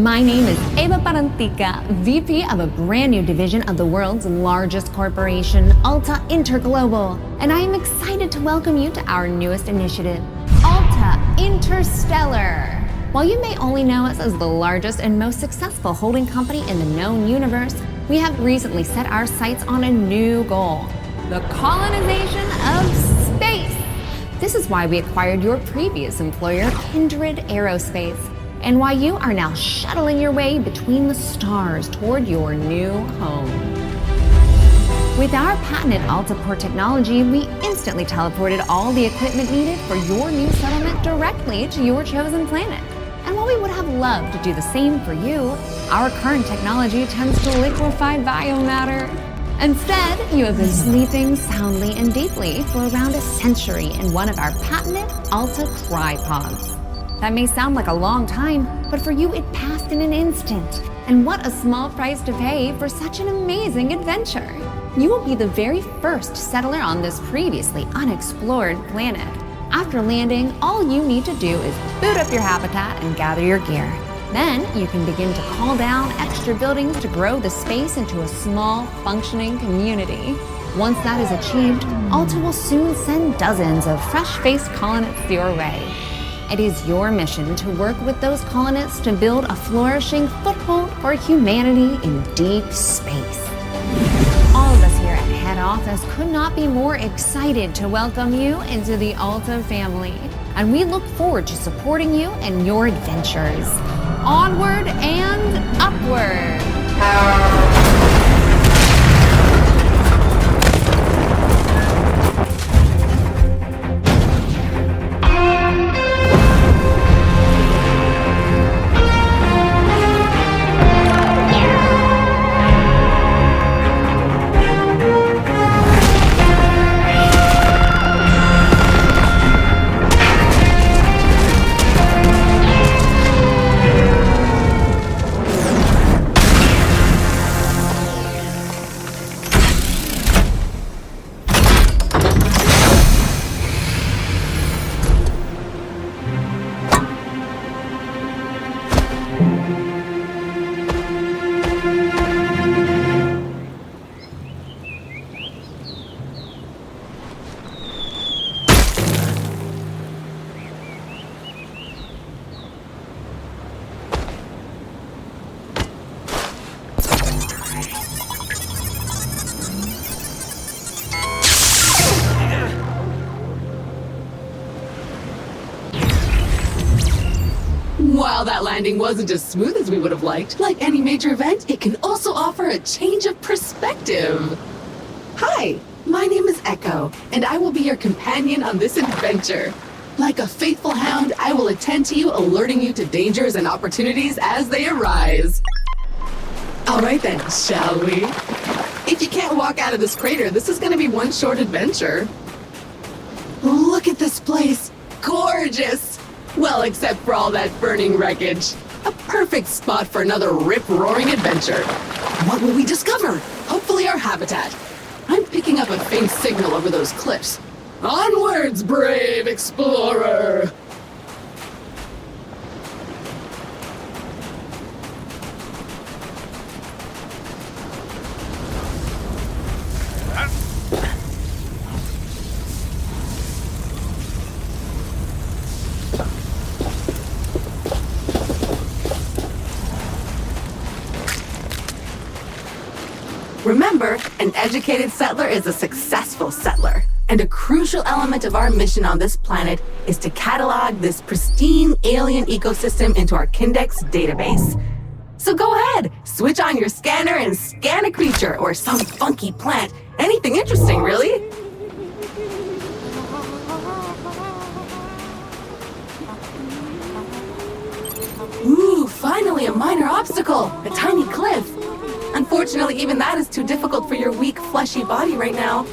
My name is Eva Parantica, VP of a brand new division of the world's largest corporation, Alta Interglobal, and I am excited to welcome you to our newest initiative, Alta Interstellar. While you may only know us as the largest and most successful holding company in the known universe, we have recently set our sights on a new goal, the colonization of space. This is why we acquired your previous employer, Kindred Aerospace, and why you are now shuttling your way between the stars toward your new home. With our patented AltaPort technology, we instantly teleported all the equipment needed for your new settlement directly to your chosen planet. And while we would have loved to do the same for you, our current technology tends to liquefy biomatter. Instead, you have been sleeping soundly and deeply for around a century in one of our patented Alta Crypods. That may sound like a long time, but for you it passed in an instant. And what a small price to pay for such an amazing adventure. You will be the very first settler on this previously unexplored planet. After landing, all you need to do is boot up your habitat and gather your gear. Then you can begin to call down extra buildings to grow the space into a small, functioning community. Once that is achieved, Alta will soon send dozens of fresh-faced colonists your way. It is your mission to work with those colonists to build a flourishing foothold for humanity in deep space. All of us here at Head Office could not be more excited to welcome you into the Alta family, and we look forward to supporting you in your adventures. Onward and upward! While that landing wasn't as smooth as we would have liked, like any major event, it can also offer a change of perspective. Hi, my name is Echo, and I will be your companion on this adventure. Like a faithful hound, I will attend to you, alerting you to dangers and opportunities as they arise. All right then, shall we? If you can't walk out of this crater, this is gonna be one short adventure. Look at this place. Gorgeous! Well, except for all that burning wreckage. A perfect spot for another rip-roaring adventure. What will we discover? Hopefully our habitat. I'm picking up a faint signal over those cliffs. Onwards, brave explorer! Remember, an educated settler is a successful settler. And a crucial element of our mission on this planet is to catalog this pristine alien ecosystem into our Kindex database. So go ahead, switch on your scanner and scan a creature or some funky plant. Anything interesting, really. Ooh, finally a minor obstacle, a tiny cliff. Unfortunately, even that is too difficult for your weak, fleshy body right now.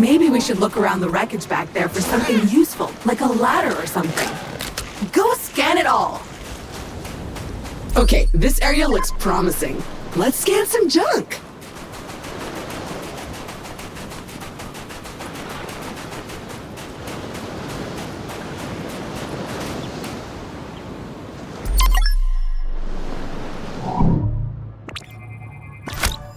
Maybe we should look around the wreckage back there for something useful, like a ladder or something. Go scan it all! Okay, this area looks promising. Let's scan some junk!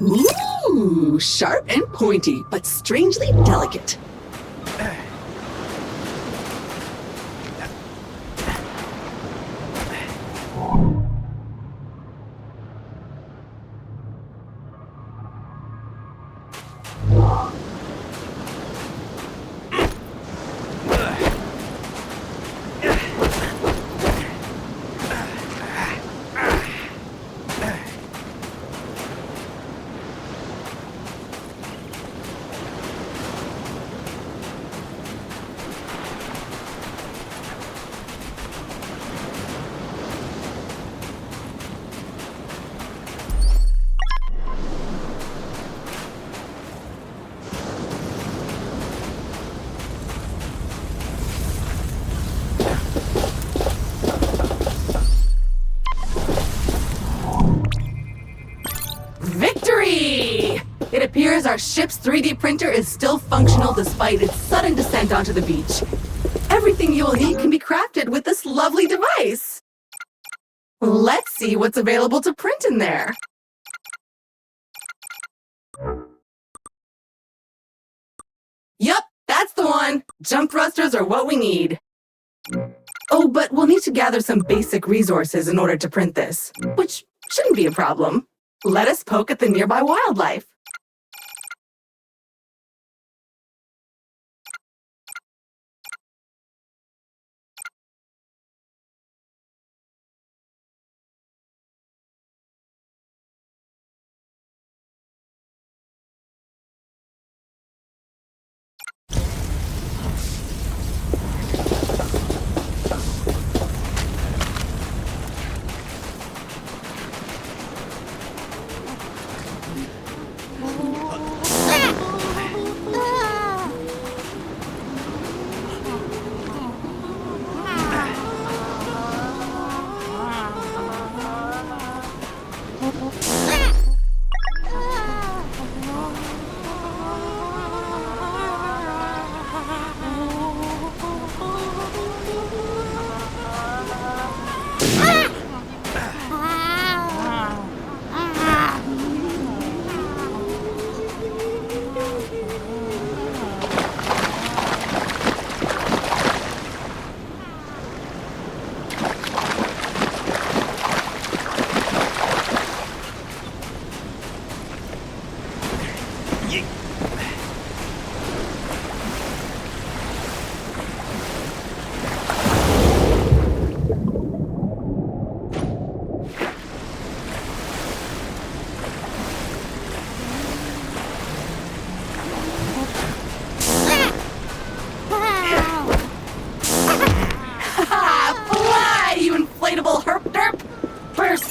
Ooh, sharp and pointy, but strangely delicate. Victory! It appears our ship's 3D printer is still functional despite its sudden descent onto the beach. Everything you will need can be crafted with this lovely device. Let's see what's available to print in there. Yup, that's the one. Jump thrusters are what we need. Oh, but we'll need to gather some basic resources in order to print this, which shouldn't be a problem. Let us poke at the nearby wildlife.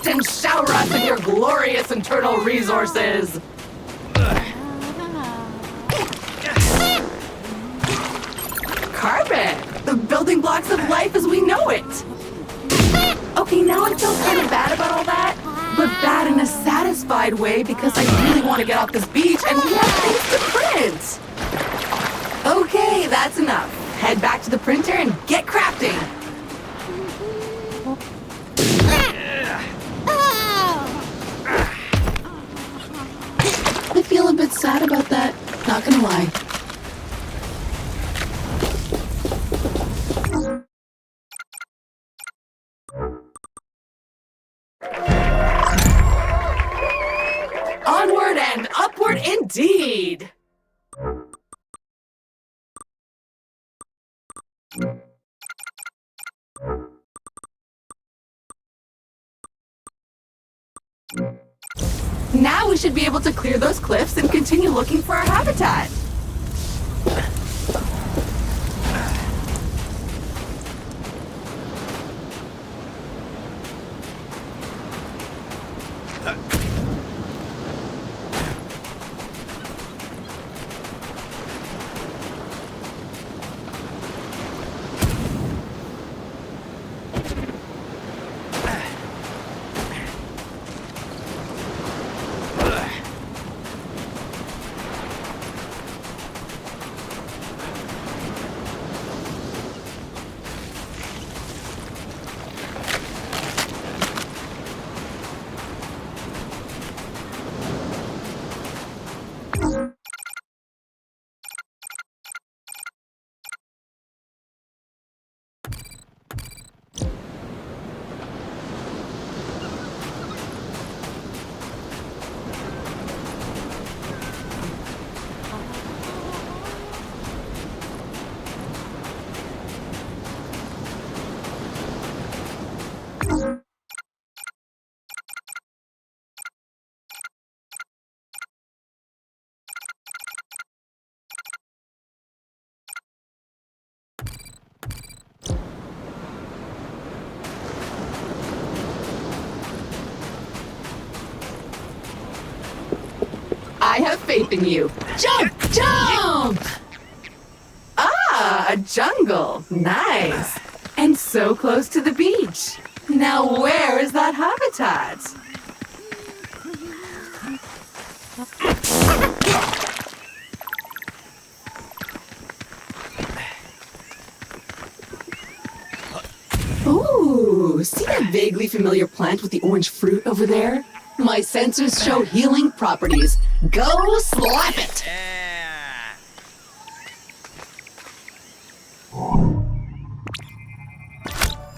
And shower us in your glorious internal resources! Carpet! The building blocks of life as we know it! Okay, now I feel kind of bad about all that, but bad in a satisfied way because I really want to get off this beach and we have things to print! Okay, that's enough. Head back to the printer and get crafting! I feel a bit sad about that, not gonna lie. Onward and upward indeed! Now we should be able to clear those cliffs and continue looking for our habitat. I have faith in you. Jump! Jump! Ah, a jungle. Nice. And so close to the beach. Now where is that habitat? Ooh, see that vaguely familiar plant with the orange fruit over there? My sensors show healing properties. Go slap it!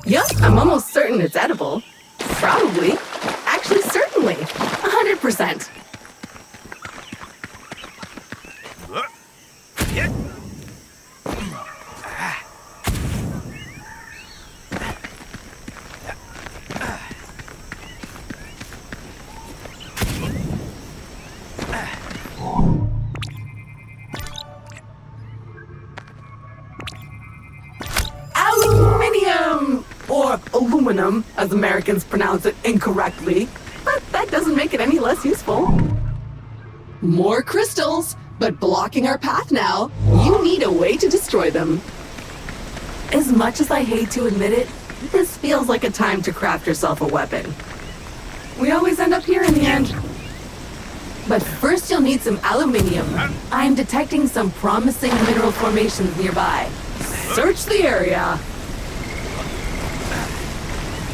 Yup, I'm almost certain it's edible. Probably. Actually, certainly. 100%. Aluminium! Or aluminum, as Americans pronounce it incorrectly. But that doesn't make it any less useful. More crystals, but blocking our path now. You need a way to destroy them. As much as I hate to admit it, this feels like a time to craft yourself a weapon. We always end up here in the end. But first you'll need some aluminium. I'm detecting some promising mineral formations nearby. Search the area.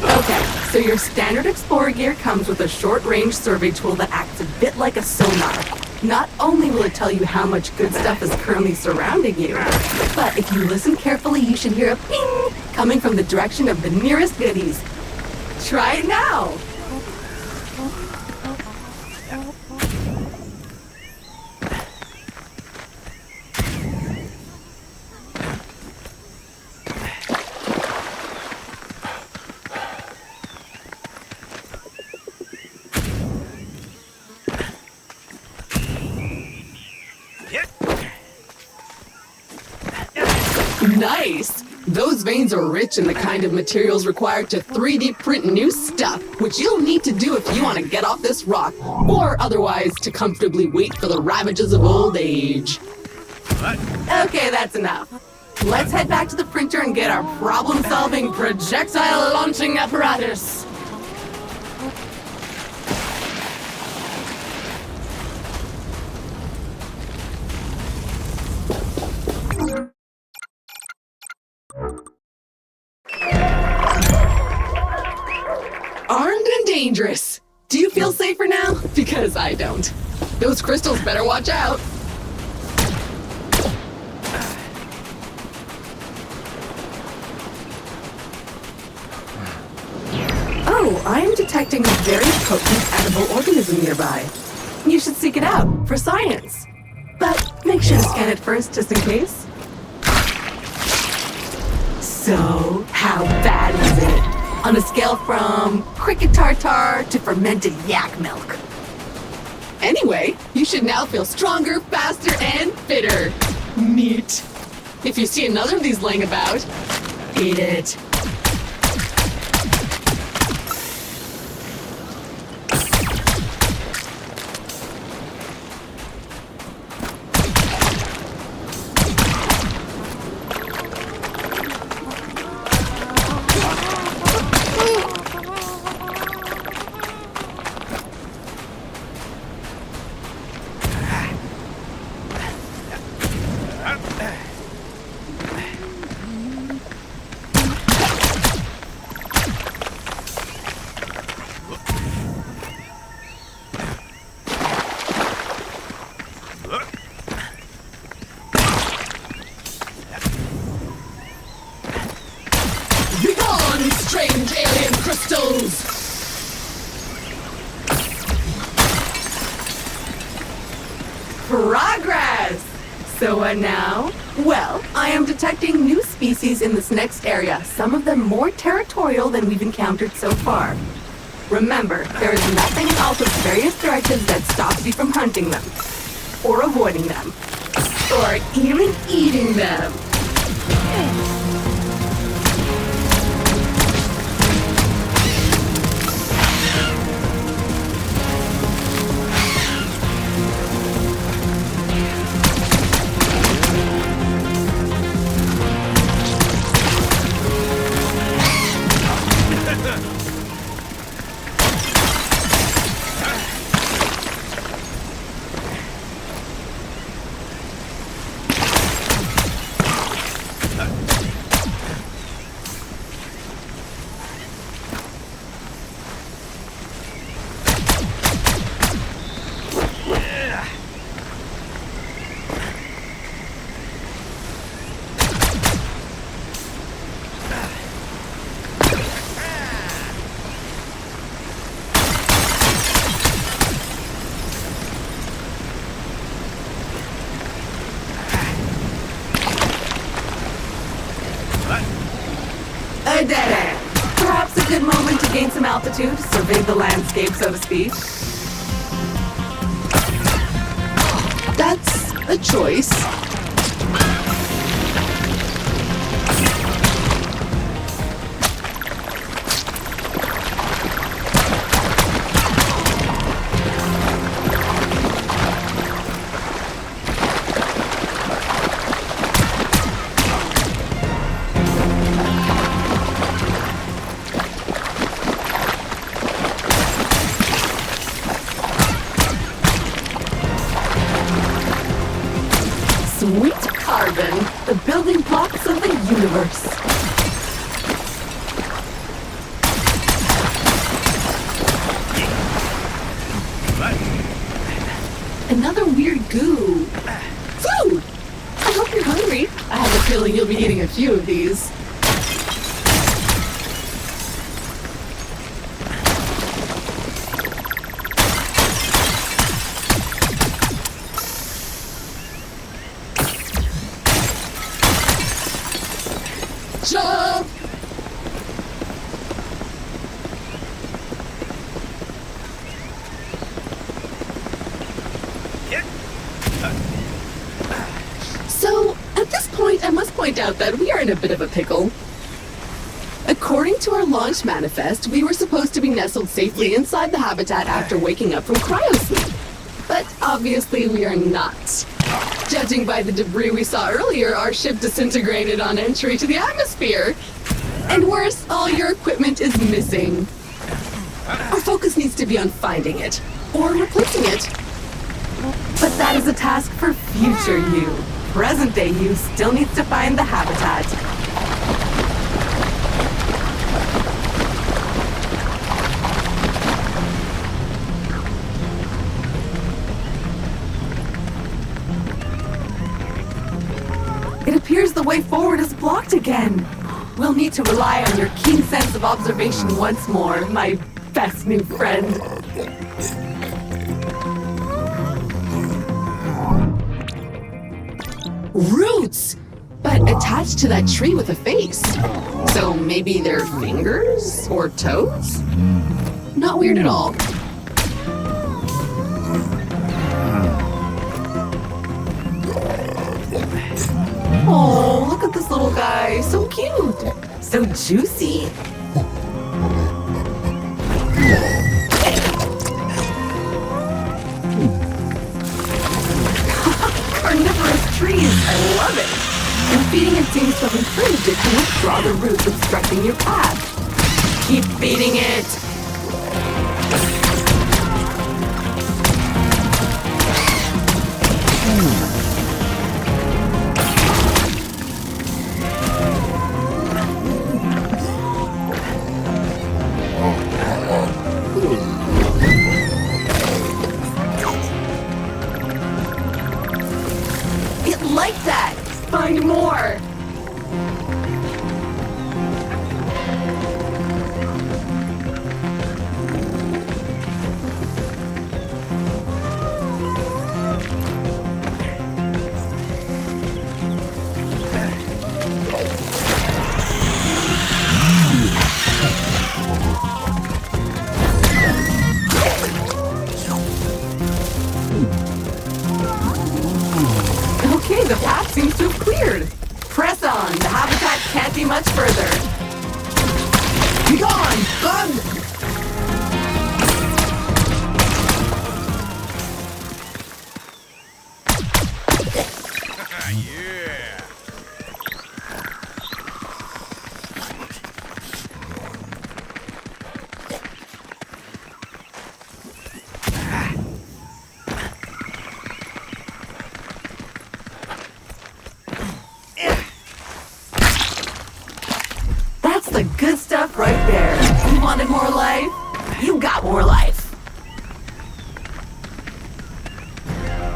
Okay, so your standard explorer gear comes with a short-range survey tool that acts a bit like a sonar. Not only will it tell you how much good stuff is currently surrounding you, but if you listen carefully, you should hear a ping coming from the direction of the nearest goodies. Try it now! Nice! Those veins are rich in the kind of materials required to 3D print new stuff, which you'll need to do if you want to get off this rock, or otherwise to comfortably wait for the ravages of old age. Okay, that's enough. Let's head back to the printer and get our problem-solving projectile launching apparatus. Armed and dangerous. Do you feel safer now? Because I don't. Those crystals better watch out. Oh, I am detecting a very potent edible organism nearby. You should seek it out for science. But make sure to scan it first, just in case. So, how bad is it? On a scale from cricket tartar to fermented yak milk. Anyway, you should now feel stronger, faster, and fitter. Neat. If you see another of these laying about, eat it. Strange alien crystals! Progress! So what now? Well, I am detecting new species in this next area, some of them more territorial than we've encountered so far. Remember, there is nothing in Alta's various directives that stops you from hunting them, or avoiding them, or even eating them. altitude, survey the landscape, so to speak. That's a choice. Sweet carbon, the building blocks of the universe. Another weird goo. Food! I hope you're hungry. I have a feeling you'll be eating a few of these. Jump! So, at this point, I must point out that we are in a bit of a pickle. According to our launch manifest, we were supposed to be nestled safely inside the habitat after waking up from cryosleep. But obviously we are not. Judging by the debris we saw earlier, our ship disintegrated on entry to the atmosphere. And worse, all your equipment is missing. Our focus needs to be on finding it, or replacing it. But that is a task for future you. Present day you still needs to find the habitat. It appears the way forward is blocked again. We'll need to rely on your keen sense of observation once more, my best new friend. Roots! But attached to that tree with a face. So maybe they're fingers? Or toes? Not weird at all. Oh, look at this little guy. So cute. So juicy. Carnivorous trees. I love it. And feeding it seems to have improved it to withdraw the roots obstructing your path. Keep feeding it. Like that! Find more! Okay, the path seems to have cleared. Press on. The habitat can't be much further. Be gone, bug! The good stuff right there. You wanted more life? You got more life.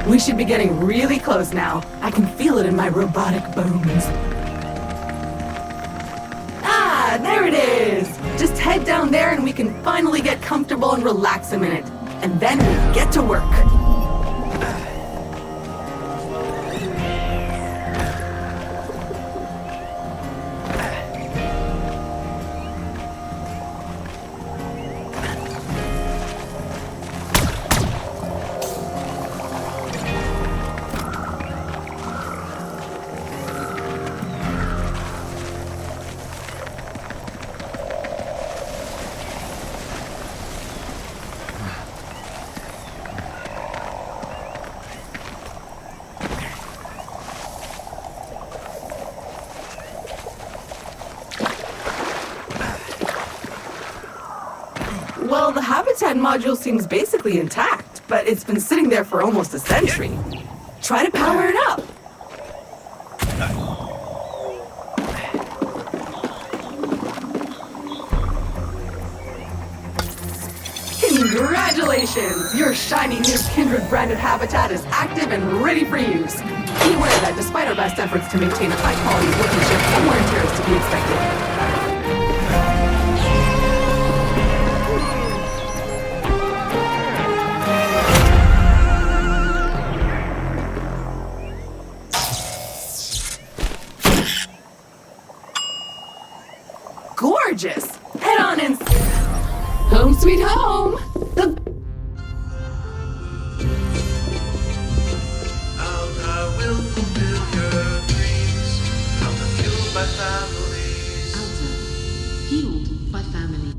We should be getting really close now. I can feel it in my robotic bones. Ah, there it is. Just head down there and we can finally get comfortable and relax a minute. And then we get to work. BUEN module seems basically intact, but it's been sitting there for almost a century. Try to power it up. Congratulations! Your shiny new Kindred branded habitat is active and ready for use. Be aware that despite our best efforts to maintain a high-quality workmanship, some wear and tear is to be expected. Gorgeous! Head on in. Home sweet home! Alta will fulfill your dreams. Alta fueled by families. Alta, fueled by family.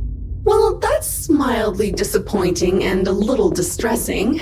Well, that's mildly disappointing and a little distressing.